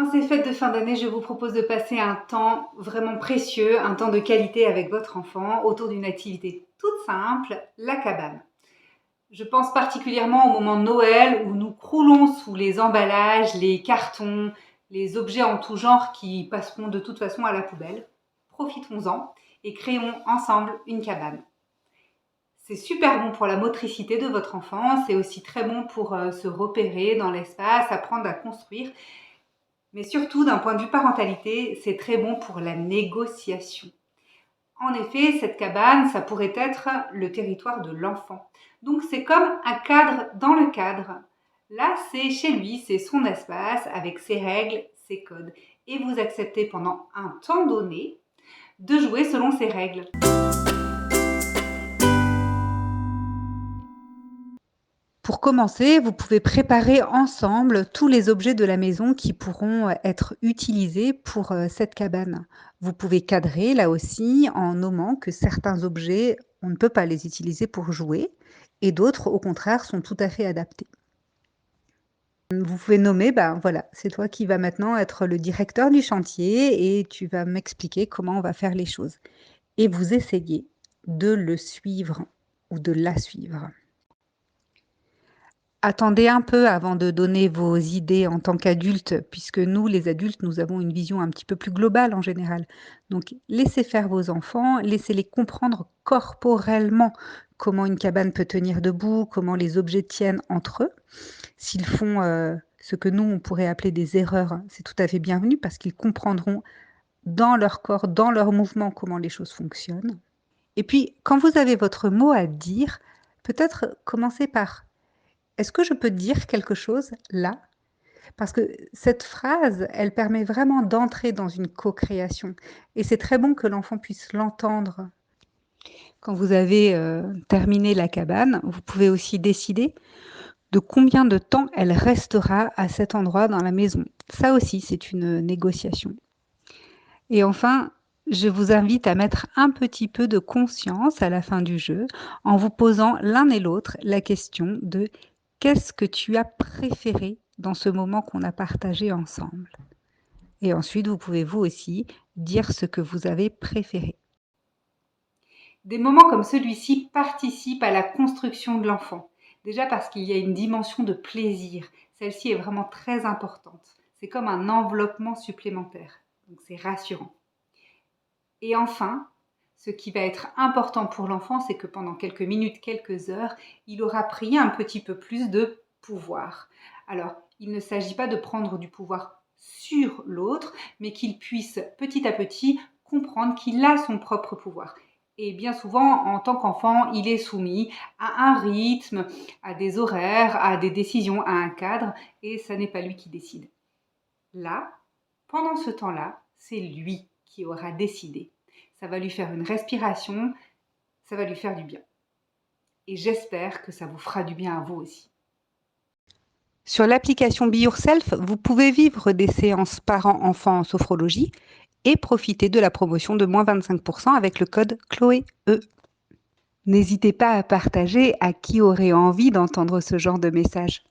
En ces fêtes de fin d'année, je vous propose de passer un temps vraiment précieux, un temps de qualité avec votre enfant autour d'une activité toute simple, la cabane. Je pense particulièrement au moment de Noël où nous croulons sous les emballages, les cartons, les objets en tout genre qui passeront de toute façon à la poubelle. Profitons-en et créons ensemble une cabane. C'est super bon pour la motricité de votre enfant, c'est aussi très bon pour se repérer dans l'espace, apprendre à construire. Mais surtout, d'un point de vue parentalité, c'est très bon pour la négociation. En effet, cette cabane, ça pourrait être le territoire de l'enfant. Donc c'est comme un cadre dans le cadre. Là, c'est chez lui, c'est son espace avec ses règles, ses codes. Et vous acceptez pendant un temps donné de jouer selon ses règles. Pour commencer, vous pouvez préparer ensemble tous les objets de la maison qui pourront être utilisés pour cette cabane. Vous pouvez cadrer là aussi en nommant que certains objets, on ne peut pas les utiliser pour jouer et d'autres, au contraire, sont tout à fait adaptés. Vous pouvez nommer, ben voilà, c'est toi qui vas maintenant être le directeur du chantier et tu vas m'expliquer comment on va faire les choses. Et vous essayez de le suivre ou de la suivre. Attendez un peu avant de donner vos idées en tant qu'adulte, puisque nous, les adultes, nous avons une vision un petit peu plus globale en général. Donc, laissez faire vos enfants, laissez-les comprendre corporellement comment une cabane peut tenir debout, comment les objets tiennent entre eux. S'ils font ce que nous, on pourrait appeler des erreurs, c'est tout à fait bienvenu parce qu'ils comprendront dans leur corps, dans leur mouvement, comment les choses fonctionnent. Et puis, quand vous avez votre mot à dire, peut-être commencez par est-ce que je peux dire quelque chose là? Parce que cette phrase, elle permet vraiment d'entrer dans une co-création et c'est très bon que l'enfant puisse l'entendre. Quand vous avez terminé la cabane, vous pouvez aussi décider de combien de temps elle restera à cet endroit dans la maison. Ça aussi, c'est une négociation. Et enfin, je vous invite à mettre un petit peu de conscience à la fin du jeu en vous posant l'un et l'autre la question de qu'est-ce que tu as préféré dans ce moment qu'on a partagé ensemble? Et ensuite, vous pouvez vous aussi dire ce que vous avez préféré. Des moments comme celui-ci participent à la construction de l'enfant. Déjà parce qu'il y a une dimension de plaisir. Celle-ci est vraiment très importante. C'est comme un enveloppement supplémentaire. Donc c'est rassurant. Et enfin, ce qui va être important pour l'enfant, c'est que pendant quelques minutes, quelques heures, il aura pris un petit peu plus de pouvoir. Alors, il ne s'agit pas de prendre du pouvoir sur l'autre, mais qu'il puisse petit à petit comprendre qu'il a son propre pouvoir. Et bien souvent, en tant qu'enfant, il est soumis à un rythme, à des horaires, à des décisions, à un cadre, et ça n'est pas lui qui décide. Là, pendant ce temps-là, c'est lui qui aura décidé. Ça va lui faire une respiration, ça va lui faire du bien. Et j'espère que ça vous fera du bien à vous aussi. Sur l'application Be Yourself, vous pouvez vivre des séances parents-enfants en sophrologie et profiter de la promotion de moins 25% avec le code Chloé E. N'hésitez pas à partager à qui aurait envie d'entendre ce genre de message.